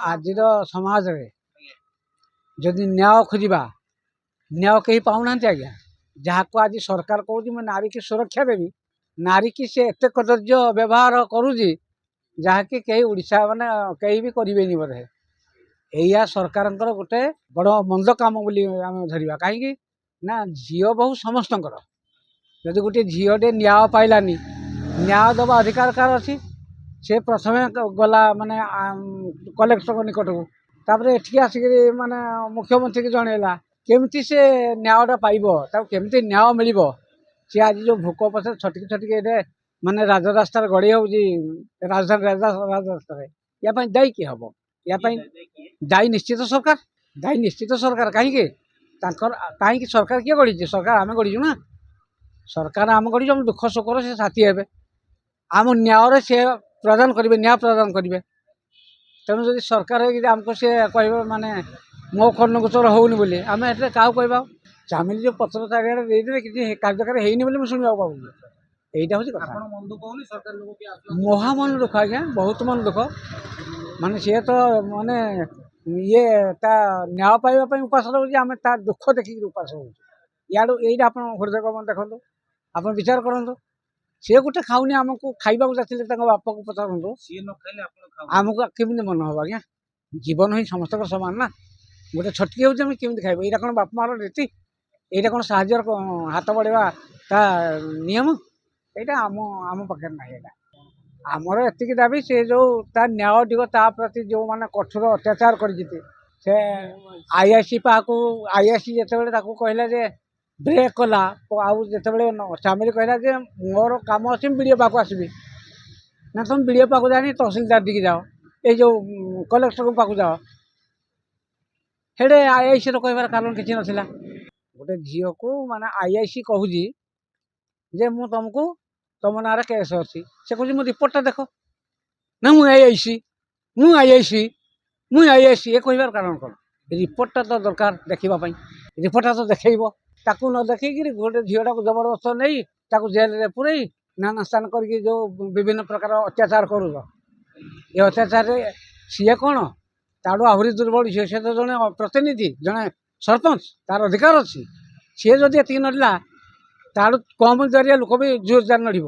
आजिर समाज रे जदि न्याय खोजा न्याय कहीं पाऊना आज्ञा जहाँ को आज सरकार कहूँ मैं नारी की सुरक्षा देवी नारी की से एत कदर्य व्यवहार करुँच जहाँकि कहीं ओडिशा माने कहीं भी करें बोधे या सरकार गोटे बड़ मंद काम बोली आम धरवा कहीं ना झील बहु समस्त जदि गोटे झीटे न्याय पाइलानी न्याय दबा अधिकार कार अच्छी से प्रथम गला माने कलेक्टर निकट को तापर एठी आसिक माने मुख्यमंत्री की जनइला केमती से न्यायटा पाइब केमती न्याय मिल सी आज जो भोक पछे छटकी छटकी ये माने राजरास्त गड़ी हो राजधानी राजरास्त या दायी किए हम या दायी निश्चित सरकार कहीं कहीं सरकार किए गढ़ी सरकार आम गढ़ी ना सरकार आम गढ़ी हम दुख सुखर से साथी हे आम न्याय से प्रदान करेंगे न्याय प्रदान करेंगे तेणु जब सरकार आमको सी कह माने मो खंड गोचर होनी बोली आम एट क्या कह चामिल जो पत्र चारिड़े देदे कि कार्यकारी होनी शुणा पाऊँ यहीटा हूँ कथा महामन दुख आज्ञा बहुत मन दुख माने सी तो माने ये न्याय पाइबा उपास रोचे आम ता दुख देखिक उपास रोच याडू यहीटा आप हृदय कम देखो आप विचार करूँ सी गोटे खाऊनी आमको खाइबा जाते बापा को पचारतु आमको केमी मन हम आज्ञा जीवन ही समस्त सामान ना गोटे छटकी हो केमी खाइब यहाँ कौन बापा मार रीति यहाँ कौन साहय हाथ बढ़ेगा ता नियम यहाँ आम आम पाखे ना यहाँ आमर एति दाबी से जो न्याय टी प्रति जो मैंने कठोर अत्याचार कर आईआईसी पाक आईआईसी जिते कहला जे ब्रेक कला आते चामिल कहला जे मोर कम अच्छे विडीओ पाक आसबि ना तुम विडीओ पाक जानी तहसिलदार दिखे जाओ ये जो कलेक्टर को पाक जाओ हेडे आईआईसी कहबार कारण किसी नाला गोटे झील को माने आईआईसी कहूँ जे मु तुमको तुम ना केस अच्छी से कहूँ मो रिपोर्टा देख ना मुझे ये कहबार कारण कौन रिपोर्टा तो दरकार देखापी रिपोर्टा तो देखेब ताकू न देखी गोटे झीलटा को जबरदस्त नहीं ताकू जेल रे पुरई नाना स्थान करके जो विभिन्न प्रकार अत्याचार कर ये अत्याचार सी कौन ताड़ू आहरी दुर्बल झील से तो जड़े प्रतिनिधि जड़े सरपंच तार अधिकार अच्छी सी जदि ये नड़ला ताड़ू कम जरिया लोक भी जोर जार नड़ब